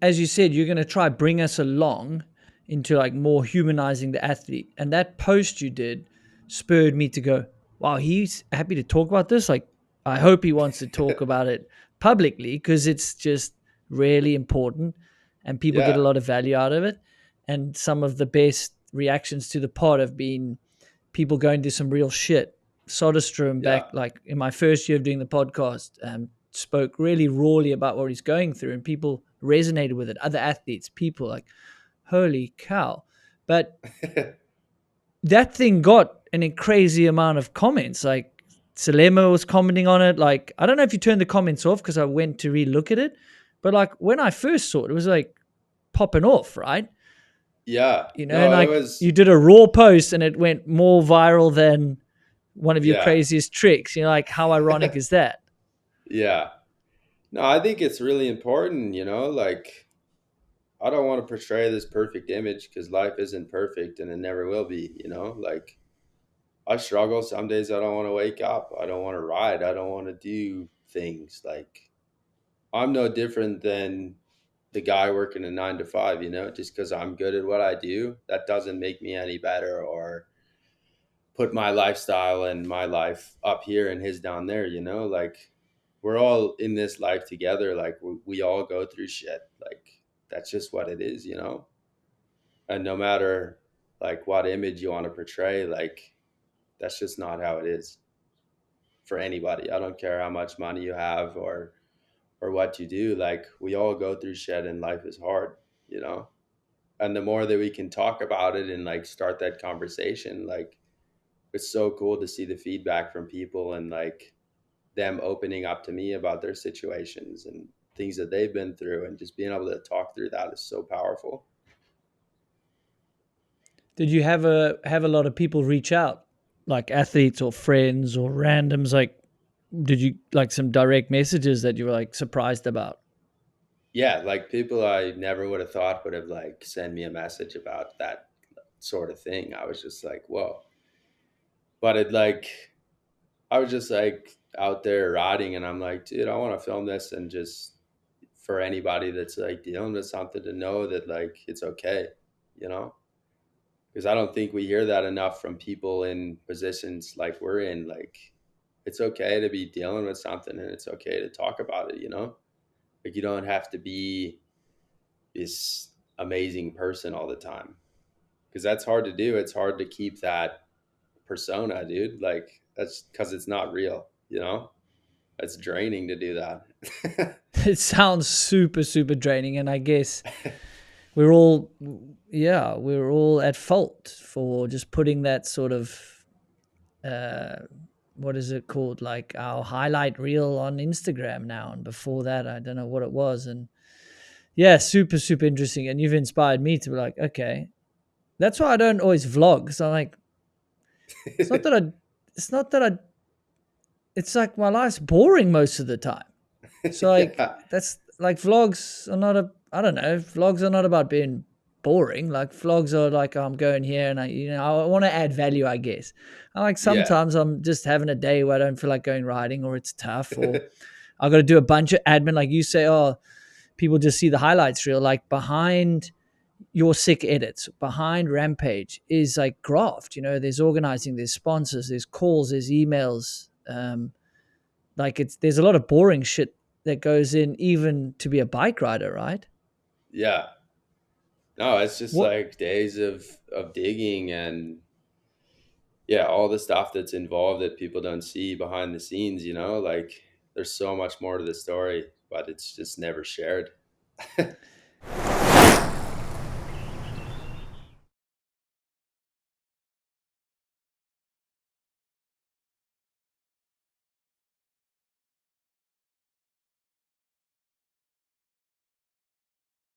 as you said, you're going to try bring us along into like more humanizing the athlete. And that post you did spurred me to go, wow, he's happy to talk about this. Like, I hope he wants to talk about it publicly because it's just really important and people get a Yeah. lot of value out of it. And some of the best reactions to the pod have been people going through some real shit. Soderstrom Yeah. back like in my first year of doing the podcast, spoke really rawly about what he's going through, and people resonated with it. Other athletes, people like, holy cow! But that thing got an crazy amount of comments. Like Salema was commenting on it. Like I don't know if you turned the comments off because I went to relook at it, but like when I first saw it, it was like popping off, right? Yeah. You know, and No, it like was, you did a raw post and it went more viral than one of your yeah. craziest tricks. You know, like how ironic is that? Yeah. No, I think it's really important, like I don't want to portray this perfect image because life isn't perfect and it never will be, like I struggle. Some days I don't want to wake up. I don't want to ride. I don't want to do things. Like I'm no different than the guy working a 9 to 5, just because I'm good at what I do, that doesn't make me any better or put my lifestyle and my life up here and his down there, like we're all in this life together. Like we all go through shit. Like that's just what it is, and no matter like what image you want to portray, like that's just not how it is for anybody. I don't care how much money you have or what you do. Like we all go through shit and life is hard, and the more that we can talk about it and like start that conversation, like it's so cool to see the feedback from people and like them opening up to me about their situations and things that they've been through, and just being able to talk through that is so powerful. Did you have a lot of people reach out, like athletes or friends or randoms? Like, did you like some direct messages that you were like surprised about? Yeah, like people I never would have thought would have like sent me a message about that sort of thing. I was just like, whoa. But it like I was just like out there riding and I'm like, dude, I want to film this, and just for anybody that's like dealing with something to know that like it's okay, you know? Because I don't think we hear that enough from people in positions like we're in. Like it's okay to be dealing with something and it's okay to talk about it, Like you don't have to be this amazing person all the time, because that's hard to do. It's hard to keep that persona, dude. Like that's because it's not real, It's draining to do that. It sounds super super draining, and I guess we're all, yeah, we're all at fault for just putting that sort of uh what is it called, like our highlight reel on Instagram now, and before that I don't know what it was. And yeah, super super interesting, and you've inspired me to be like, okay, that's why I don't always vlog. So I'm like, it's not that I it's not that I it's like my life's boring most of the time. So like Yeah, that's like vlogs are not a I don't know, vlogs are not about being boring. Like vlogs are like, oh, I'm going here and I want to add value, I guess. I like yeah, sometimes I'm just having a day where I don't feel like going riding, or it's tough, or I got to do a bunch of admin. Like you say, oh, people just see the highlights reel. Like behind your sick edits, behind Rampage is like graft. There's organizing, there's sponsors, there's calls, there's emails. Like there's a lot of boring shit that goes in even to be a bike rider, right? yeah. No, it's just What like days of digging and yeah, all the stuff that's involved that people don't see behind the scenes, Like there's so much more to the story, but it's just never shared.